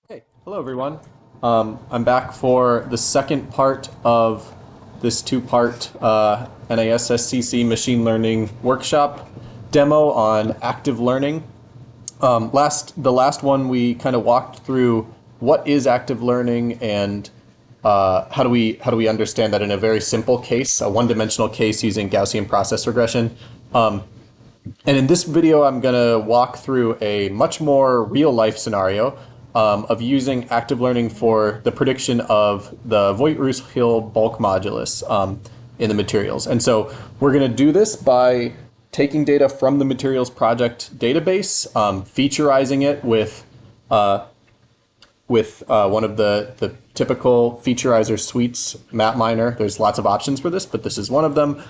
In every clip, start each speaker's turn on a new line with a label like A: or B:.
A: Hey, hello everyone. I'm back for the second part of this two-part NASSCC machine learning workshop demo on active learning. The last one we kind of walked through what is active learning and how do we understand that in a very simple case, a one-dimensional case using Gaussian process regression. And in this video, I'm going to walk through a much more real-life scenario of using active learning for the prediction of the Voigt-Russell bulk modulus in the materials. And so we're going to do this by taking data from the materials project database, featurizing it with one of the typical featurizer suites, MapMiner. There's lots of options for this, but this is one of them.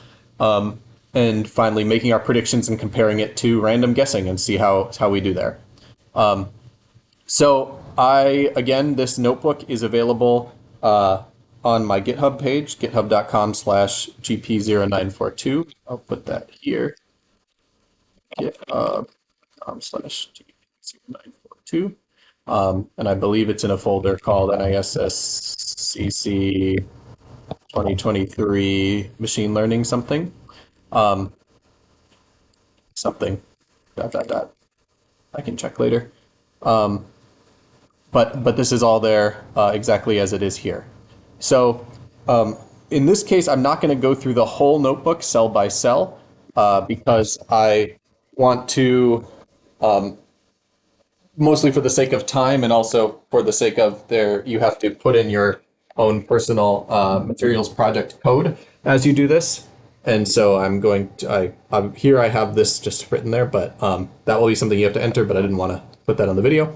A: And finally making our predictions and comparing it to random guessing and see how we do there. So again, this notebook is available on my GitHub page, github.com/gp0942. I'll put that here, github.com/gp0942. And I believe it's in a folder called NASSCC 2023 machine learning something. Something, ... I can check later. But this is all there exactly as it is here. So in this case, I'm not going to go through the whole notebook cell by cell because I want to, mostly for the sake of time and also for the sake of you have to put in your own personal materials project code as you do this. And so I'm going to, here I have this just written there, but that will be something you have to enter, but I didn't want to put that on the video.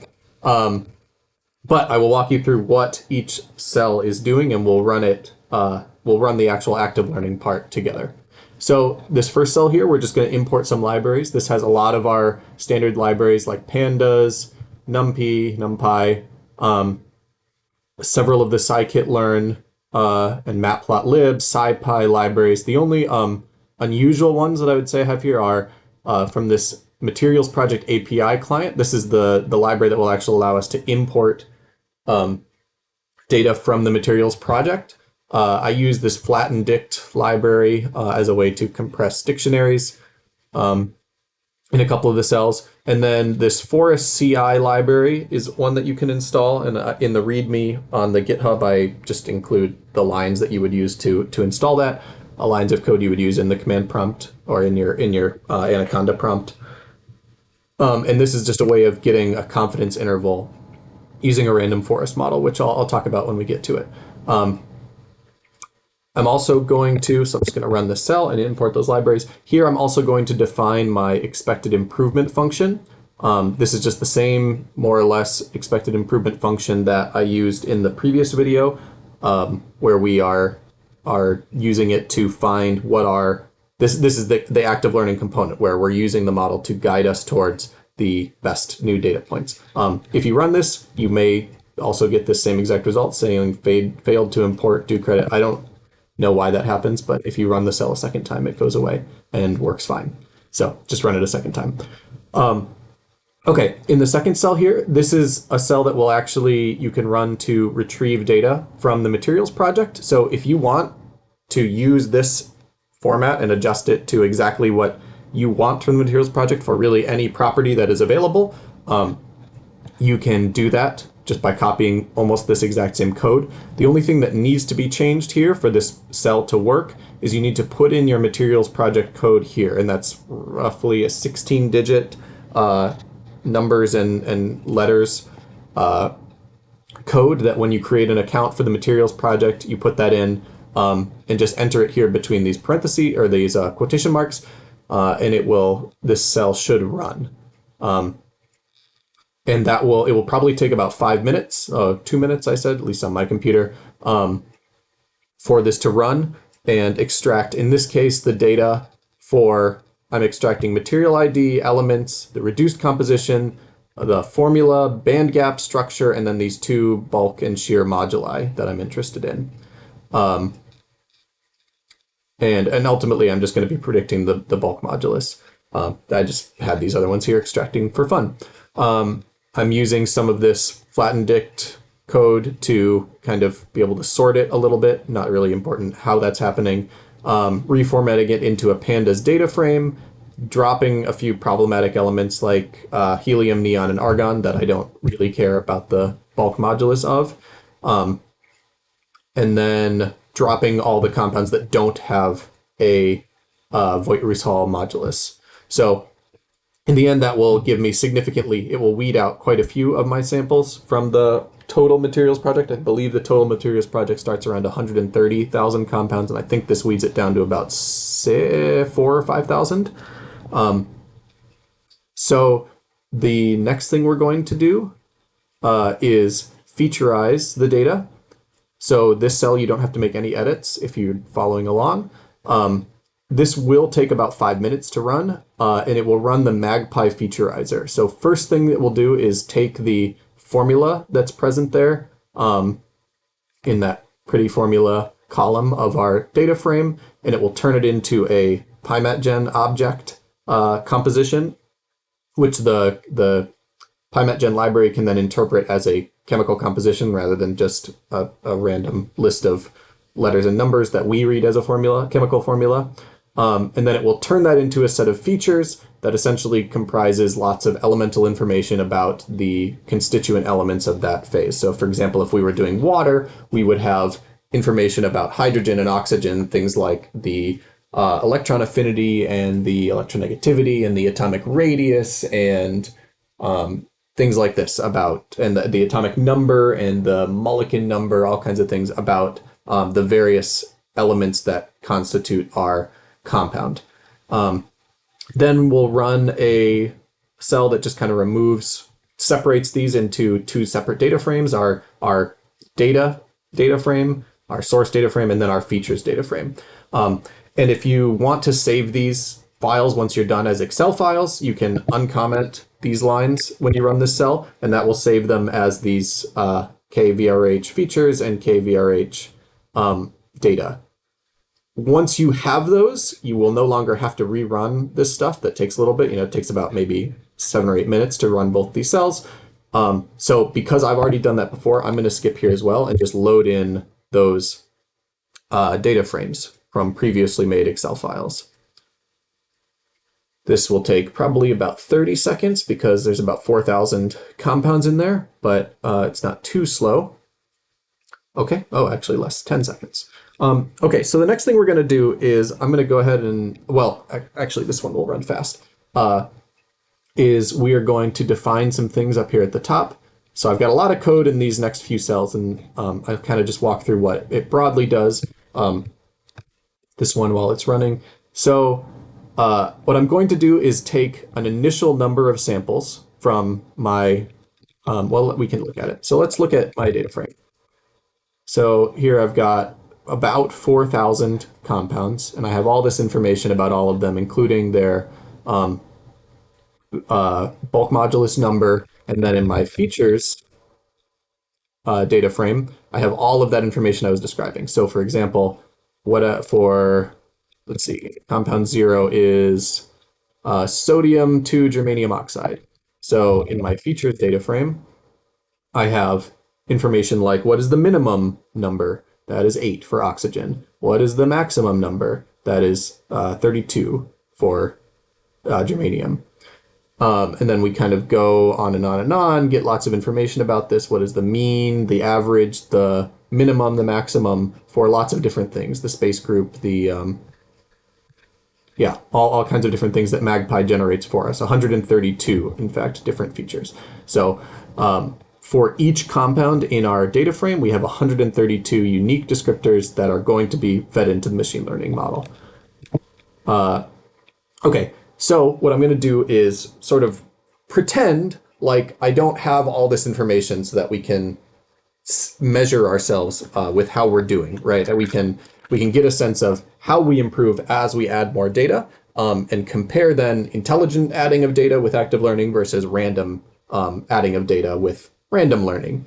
A: But I will walk you through what each cell is doing, and we'll run it, we'll run the actual active learning part together. So this first cell here, we're just going to import some libraries. This has a lot of our standard libraries like pandas, numpy, numpy, several of the scikit-learn, and matplotlib, scipy libraries. The only unusual ones that I would say I have here are from this materials project API client. This is the library that will actually allow us to import data from the materials project. I use this flatten dict library as a way to compress dictionaries in a couple of the cells. And then this forest CI library is one that you can install. And in the README on the GitHub, I just include the lines that you would use to install that, lines of code you would use in the command prompt or in your Anaconda prompt. And this is just a way of getting a confidence interval using a random forest model, which I'll talk about when we get to it. I'm also going to, so I'm just going to run this cell and import those libraries. Here I'm also going to define my expected improvement function. This is just the same, more or less, expected improvement function that I used in the previous video, where we are using it to find what are, this is the active learning component, where we're using the model to guide us towards the best new data points. If you run this, you may also get this same exact result saying failed to import due credit. I don't know why that happens, but if you run the cell a second time, it goes away and works fine. So just run it a second time. Okay, in the second cell here, this is a cell that will actually, you can run to retrieve data from the materials project. So if you want to use this format and adjust it to exactly what you want from the materials project for really any property that is available, you can do that just by copying almost this exact same code. The only thing that needs to be changed here for this cell to work is you need to put in your materials project code here, and that's roughly a 16-digit numbers and letters code that when you create an account for the materials project, you put that in and just enter it here between these parentheses or these quotation marks, and this cell should run. And it will probably take about 5 minutes, 2 minutes, I said, at least on my computer, for this to run and extract, in this case, the data I'm extracting material ID, elements, the reduced composition, the formula, band gap structure, and then these two bulk and shear moduli that I'm interested in. And ultimately, I'm just going to be predicting the bulk modulus. I just had these other ones here extracting for fun. I'm using some of this flatten dict code to kind of be able to sort it a little bit. Not really important how that's happening. Reformatting it into a pandas data frame, dropping a few problematic elements like helium, neon, and argon that I don't really care about the bulk modulus of. And then dropping all the compounds that don't have a Voigt-Russell modulus. So in the end, that will give me it will weed out quite a few of my samples from the total materials project. I believe the total materials project starts around 130,000 compounds, and I think this weeds it down to about 4,000 or 5,000. So the next thing we're going to do is featureize the data. So this cell, you don't have to make any edits if you're following along. This will take about 5 minutes to run, and it will run the Magpie featureizer. So first thing that we'll do is take the formula that's present there in that pretty formula column of our data frame, and it will turn it into a PyMatGen object composition, which the PyMatGen library can then interpret as a chemical composition rather than just a random list of letters and numbers that we read as a formula, chemical formula. And then it will turn that into a set of features that essentially comprises lots of elemental information about the constituent elements of that phase. So for example, if we were doing water, we would have information about hydrogen and oxygen, things like the electron affinity and the electronegativity and the atomic radius and things like this about, and the atomic number and the Mulliken number, all kinds of things about the various elements that constitute our compound. Then we'll run a cell that just kind of separates these into two separate data frames, our data frame, our source data frame, and then our features data frame. And if you want to save these files once you're done as Excel files, you can uncomment these lines when you run this cell, and that will save them as these KVRH features and KVRH data. Once you have those, you will no longer have to rerun this stuff. That takes a little bit. It takes about maybe 7 or 8 minutes to run both these cells. So because I've already done that before, I'm going to skip here as well and just load in those data frames from previously made Excel files. This will take probably about 30 seconds because there's about 4,000 compounds in there, but it's not too slow. Okay, actually less, 10 seconds. Okay, so the next thing we're going to do is I'm going to go ahead and, actually this one will run fast, is we are going to define some things up here at the top. So I've got a lot of code in these next few cells, and I'll kind of just walk through what it broadly does, this one while it's running. So what I'm going to do is take an initial number of samples from my, we can look at it. So let's look at my data frame. So here I've got about 4,000 compounds, and I have all this information about all of them, including their bulk modulus number. And then in my features data frame, I have all of that information I was describing. So for example, let's see, compound 0 is sodium 2 germanium oxide. So in my features data frame, I have information like, what is the minimum number? That is 8 for oxygen. What is the maximum number? That is 32 for germanium. And then we kind of go on and on and on, get lots of information about this. What is the mean, the average, the minimum, the maximum for lots of different things. The space group, the, all kinds of different things that Magpie generates for us. 132, in fact, different features. So for each compound in our data frame, we have 132 unique descriptors that are going to be fed into the machine learning model. Okay, so what I'm going to do is sort of pretend like I don't have all this information so that we can measure ourselves with how we're doing, right? That we can get a sense of how we improve as we add more data, and compare then intelligent adding of data with active learning versus random adding of data with random learning.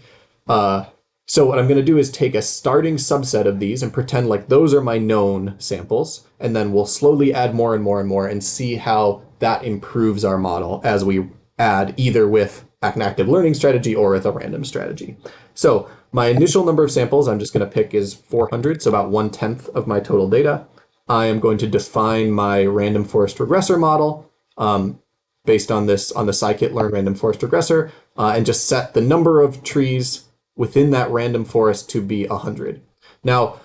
A: So what I'm going to do is take a starting subset of these and pretend like those are my known samples, and then we'll slowly add more and more and more and see how that improves our model as we add either with an active learning strategy or with a random strategy. So my initial number of samples I'm just going to pick is 400, so about 1/10 of my total data. I am going to define my random forest regressor model based on the scikit-learn random forest regressor, and just set the number of trees within that random forest to be 100. Now,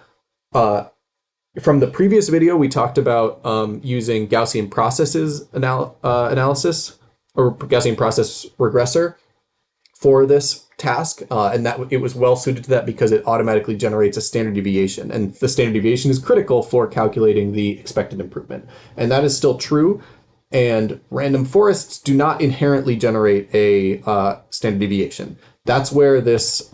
A: from the previous video, we talked about using Gaussian processes analysis, or Gaussian process regressor for this task, and that it was well suited to that because it automatically generates a standard deviation, and the standard deviation is critical for calculating the expected improvement. And that is still true, and random forests do not inherently generate a standard deviation. That's where this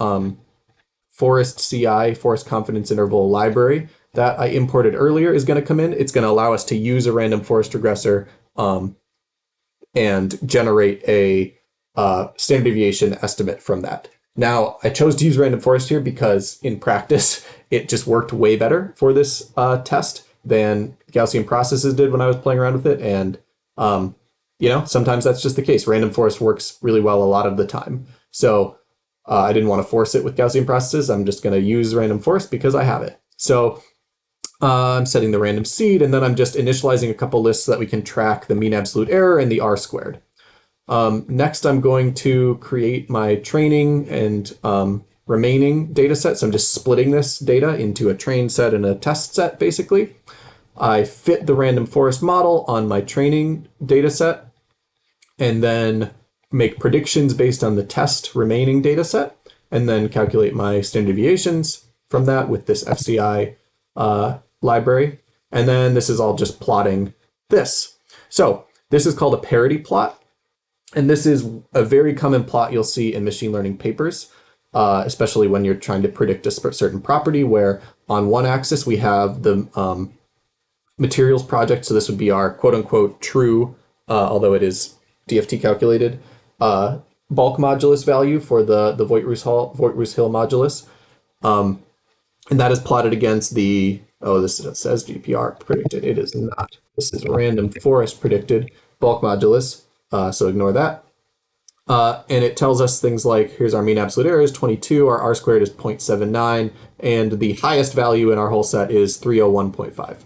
A: forest CI, forest confidence interval library that I imported earlier is going to come in. It's going to allow us to use a random forest regressor and generate a standard deviation estimate from that. Now, I chose to use random forest here because in practice, it just worked way better for this test than Gaussian processes did when I was playing around with it. And, sometimes that's just the case. Random forest works really well a lot of the time. So I didn't want to force it with Gaussian processes. I'm just going to use random forest because I have it. So I'm setting the random seed, and then I'm just initializing a couple lists so that we can track the mean absolute error and the R squared. Next, I'm going to create my training and remaining data set. So I'm just splitting this data into a train set and a test set, basically. I fit the random forest model on my training data set, and then make predictions based on the test remaining data set, and then calculate my standard deviations from that with this FCI library. And then this is all just plotting this. So this is called a parity plot. And this is a very common plot you'll see in machine learning papers, especially when you're trying to predict a certain property, where on one axis we have the materials project. So this would be our quote unquote true, although it is DFT calculated, bulk modulus value for the Voigt-Roos-Hill modulus. And that is plotted against the, this says GPR predicted. It is not. This is random forest predicted bulk modulus. So ignore that. And it tells us things like, here's our mean absolute error is 22, our R squared is 0.79, and the highest value in our whole set is 301.5.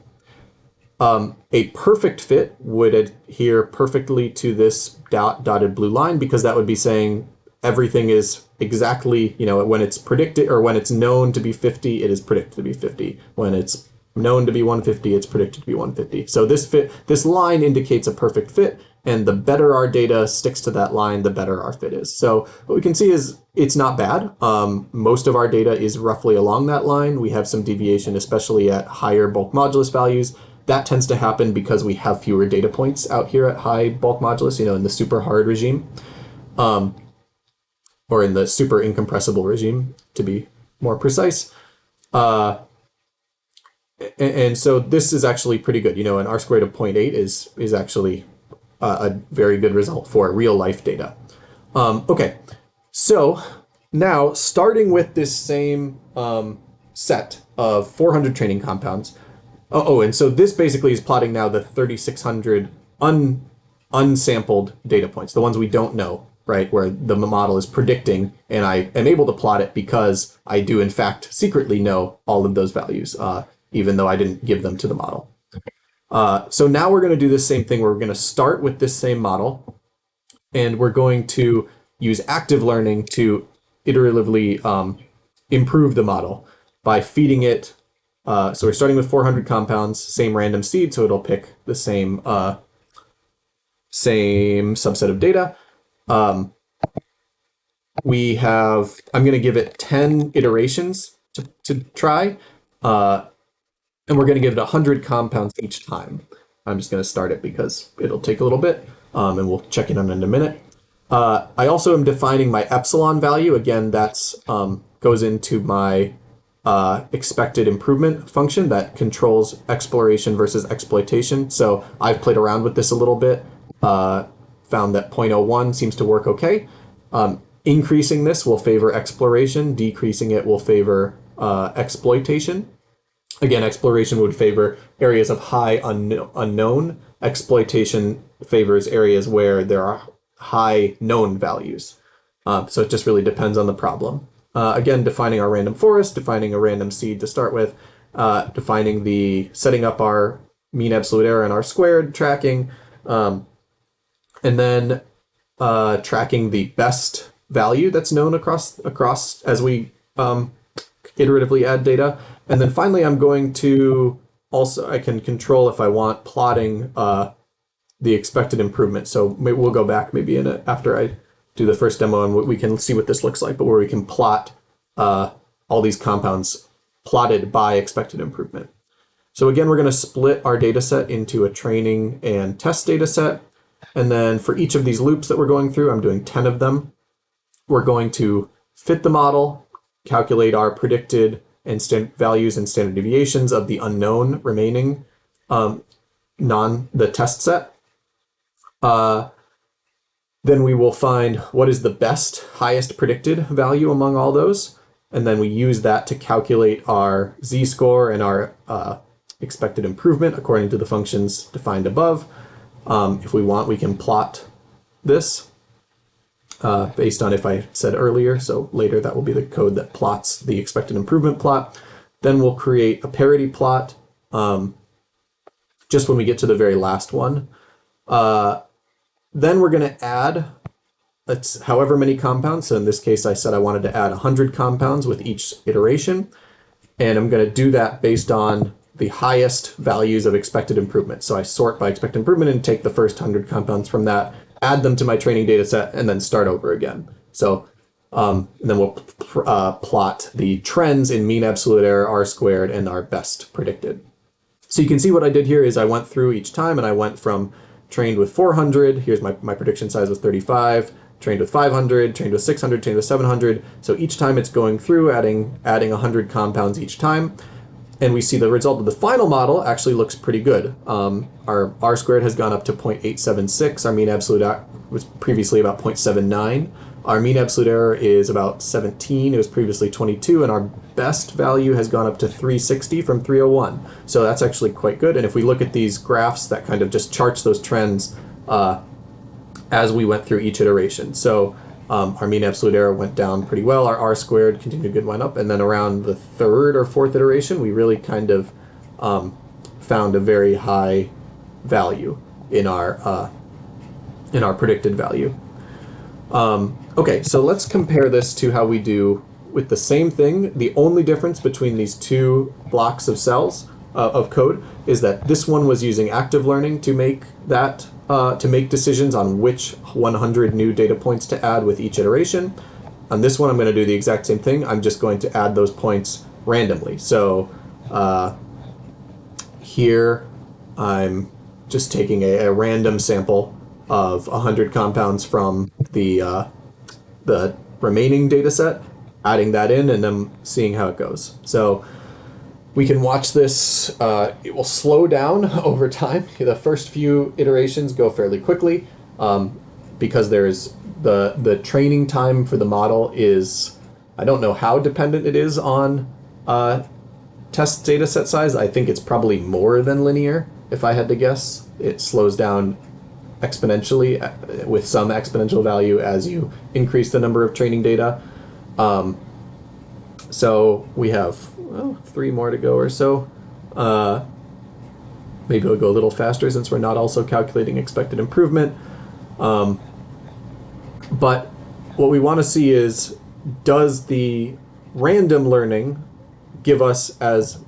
A: A perfect fit would adhere perfectly to this dotted blue line, because that would be saying everything is exactly, when it's predicted, or when it's known to be 50, it is predicted to be 50. When it's known to be 150, it's predicted to be 150. So this line indicates a perfect fit, and the better our data sticks to that line, the better our fit is. So what we can see is it's not bad. Most of our data is roughly along that line. We have some deviation, especially at higher bulk modulus values. That tends to happen because we have fewer data points out here at high bulk modulus, in the super hard regime, or in the super incompressible regime, to be more precise. And so this is actually pretty good. An R squared of 0.8 is actually a very good result for real life data. Okay, so now starting with this same set of 400 training compounds. And so this basically is plotting now the 3,600 unsampled data points, the ones we don't know, right, where the model is predicting, and I am able to plot it because I do in fact secretly know all of those values, even though I didn't give them to the model. So now we're going to do the same thing. We're going to start with this same model, and we're going to use active learning to iteratively improve the model by feeding it. So we're starting with 400 compounds, same random seed, so it'll pick the same subset of data. I'm going to give it 10 iterations to try. And we're going to give it 100 compounds each time. I'm just going to start it because it'll take a little bit, and we'll check in on it in a minute. I also am defining my epsilon value. Again, that's goes into my expected improvement function that controls exploration versus exploitation. So I've played around with this a little bit, found that 0.01 seems to work okay. Increasing this will favor exploration, decreasing it will favor exploitation. Again, exploration would favor areas of high unknown. Exploitation favors areas where there are high known values. So it just really depends on the problem. Again, defining our random forest, defining a random seed to start with, setting up our mean absolute error and R squared tracking, and then tracking the best value that's known across as we iteratively add data. And then finally, I'm going to I can control, if I want, plotting the expected improvement. So maybe we'll go back maybe after I do the first demo and we can see what this looks like, but where we can plot all these compounds plotted by expected improvement. So again, we're going to split our data set into a training and test data set. And then for each of these loops that we're going through, I'm doing 10 of them. We're going to fit the model, calculate our predicted and values and standard deviations of the unknown remaining the test set. Then we will find what is the best, highest predicted value among all those. And then we use that to calculate our z-score and our expected improvement according to the functions defined above. If we want, we can plot this based on if I said earlier. So later that will be the code that plots the expected improvement plot. Then we'll create a parity plot just when we get to the very last one. Then we're going to add however many compounds. So in this case, I said I wanted to add 100 compounds with each iteration. And I'm going to do that based on the highest values of expected improvement. So I sort by expected improvement and take the first 100 compounds from that, add them to my training data set, and then start over again. So and then we'll plot the trends in mean absolute error, R squared, and our best predicted. So you can see what I did here is I went through each time and I went from trained with 400, here's my prediction size was 35, trained with 500, trained with 600, trained with 700. So each time it's going through, adding 100 compounds each time. And we see the result of the final model actually looks pretty good. Our R squared has gone up to 0.876. Our mean absolute was previously about 0.79. Our mean absolute error is about 17. It was previously 22. And our best value has gone up to 360 from 301. So that's actually quite good. And if we look at these graphs, that kind of just charts those trends as we went through each iteration. So our mean absolute error went down pretty well. Our R squared continued good, went up. And then around the third or fourth iteration, we really kind of found a very high value in our predicted value. Okay, so let's compare this to how we do with the same thing. The only difference between these two blocks of cells of code is that this one was using active learning to make that to make decisions on which 100 new data points to add with each iteration. On this one, I'm going to do the exact same thing. I'm just going to add those points randomly. So here, I'm just taking a random sample of 100 compounds from the remaining data set, adding that in, and then seeing how it goes. So we can watch this. It will slow down over time. The first few iterations go fairly quickly because there's the training time for the model is, I don't know how dependent it is on test data set size. I think it's probably more than linear, if I had to guess. It slows down exponentially with some exponential value as you increase the number of training data. So we have 3 more to go or so. Maybe we'll go a little faster since we're not also calculating expected improvement. But what we want to see is, does the random learning give us as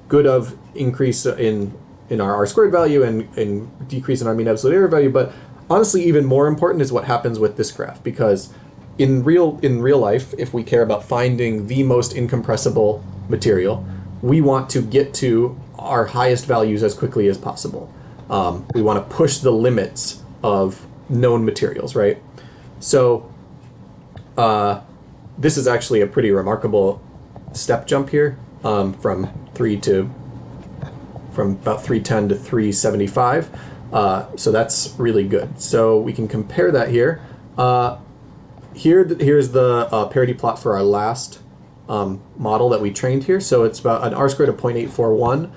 A: good of increase in our R squared value and decrease in our mean absolute error value? But honestly, even more important is what happens with this graph, because in real life, if we care about finding the most incompressible material, we want to get to our highest values as quickly as possible. We want to push the limits of known materials, right? So this is actually a pretty remarkable step jump here from about 310 to 375. So that's really good. So we can compare that here. Here's the parity plot for our last model that we trained here. So it's about an R squared of 0.841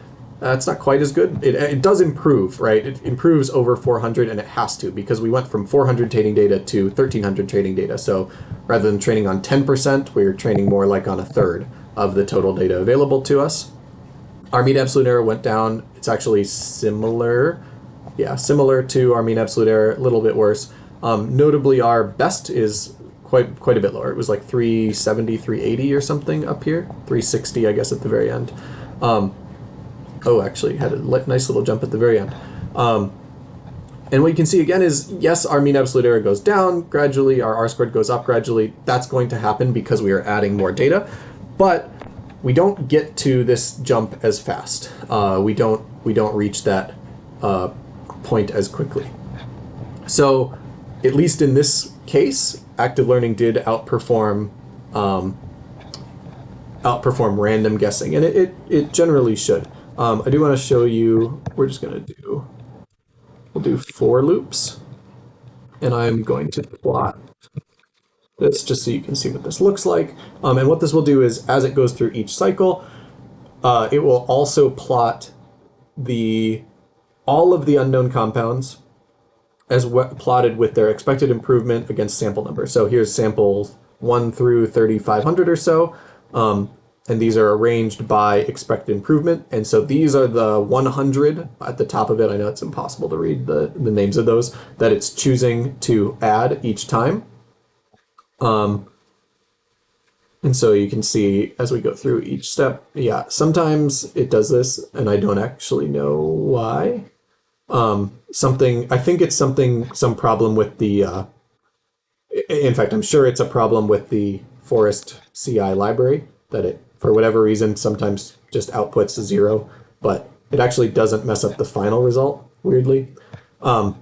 A: It's not quite as good. It does improve, right? It improves over 400, and it has to, because we went from 400 training data to 1,300 training data. So rather than training on 10%, we're training more like on a third of the total data available to us. Our mean absolute error went down. It's actually similar. Yeah, similar to our mean absolute error, a little bit worse. Notably, our best is quite a bit lower. It was like 370, 380 or something up here. 360, I guess, at the very end. Actually, had a nice little jump at the very end. And what you can see again is, yes, our mean absolute error goes down gradually, our R-squared goes up gradually. That's going to happen because we are adding more data, but we don't get to this jump as fast. We don't reach that point as quickly. So, at least in this case, active learning did outperform random guessing, and it generally should. I do want to show you. We'll do for loops, and I'm going to plot this just so you can see what this looks like. And what this will do is, as it goes through each cycle, it will also plot all of the unknown compounds as plotted with their expected improvement against sample number. So here's samples 1 through 3,500 or so. And these are arranged by expected improvement. And so these are the 100 at the top of it. I know it's impossible to read the names of those that it's choosing to add each time. And so you can see as we go through each step, yeah, sometimes it does this and I don't actually know why. I think it's some problem with the, in fact, I'm sure it's a problem with the Forest CI library that it, for whatever reason, sometimes just outputs 0, but it actually doesn't mess up the final result, weirdly. But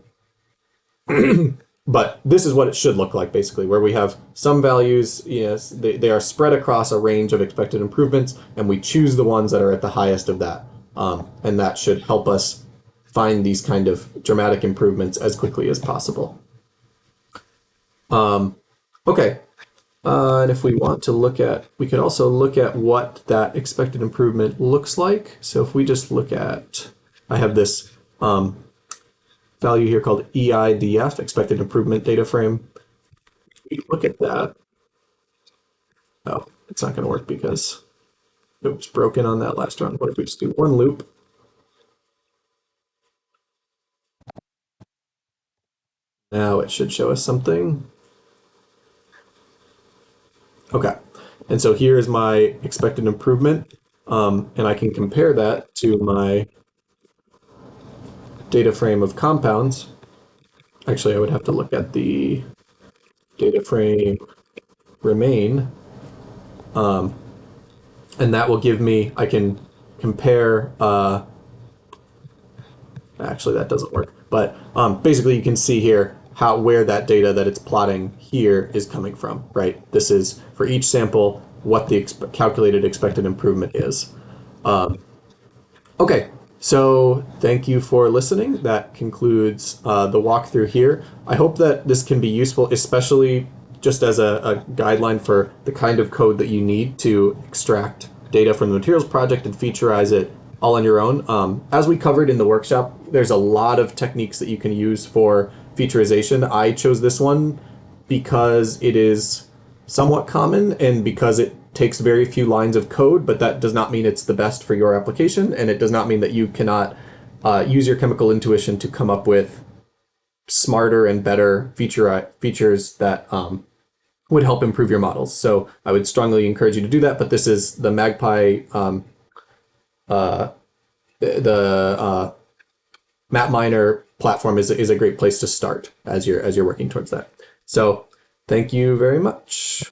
A: this is what it should look like, basically, where we have some values, yes, they are spread across a range of expected improvements, and we choose the ones that are at the highest of that. And that should help us find these kind of dramatic improvements as quickly as possible. Okay. And if we want to we could also look at what that expected improvement looks like. So if we just look at, I have this value here called EIDF, expected improvement data frame. If we look at that, oh, it's not going to work because it was broken on that last run. What if we just do one loop? Now it should show us something. Okay, and so here's my expected improvement, and I can compare that to my data frame of compounds. Actually, I would have to look at the data frame remain, and that will give me, I can compare, actually that doesn't work, but basically you can see here where that data that it's plotting here is coming from, right? This is for each sample what the calculated expected improvement is. Okay, so thank you for listening. That concludes the walkthrough here. I hope that this can be useful, especially just as a guideline for the kind of code that you need to extract data from the materials project and featureize it all on your own. As we covered in the workshop, there's a lot of techniques that you can use for featureization. I chose this one because it is somewhat common and because it takes very few lines of code, but that does not mean it's the best for your application, and it does not mean that you cannot use your chemical intuition to come up with smarter and better features that would help improve your models. So I would strongly encourage you to do that, but this is the Magpie, the MapMiner platform is a great place to start as you're working towards that. So thank you very much.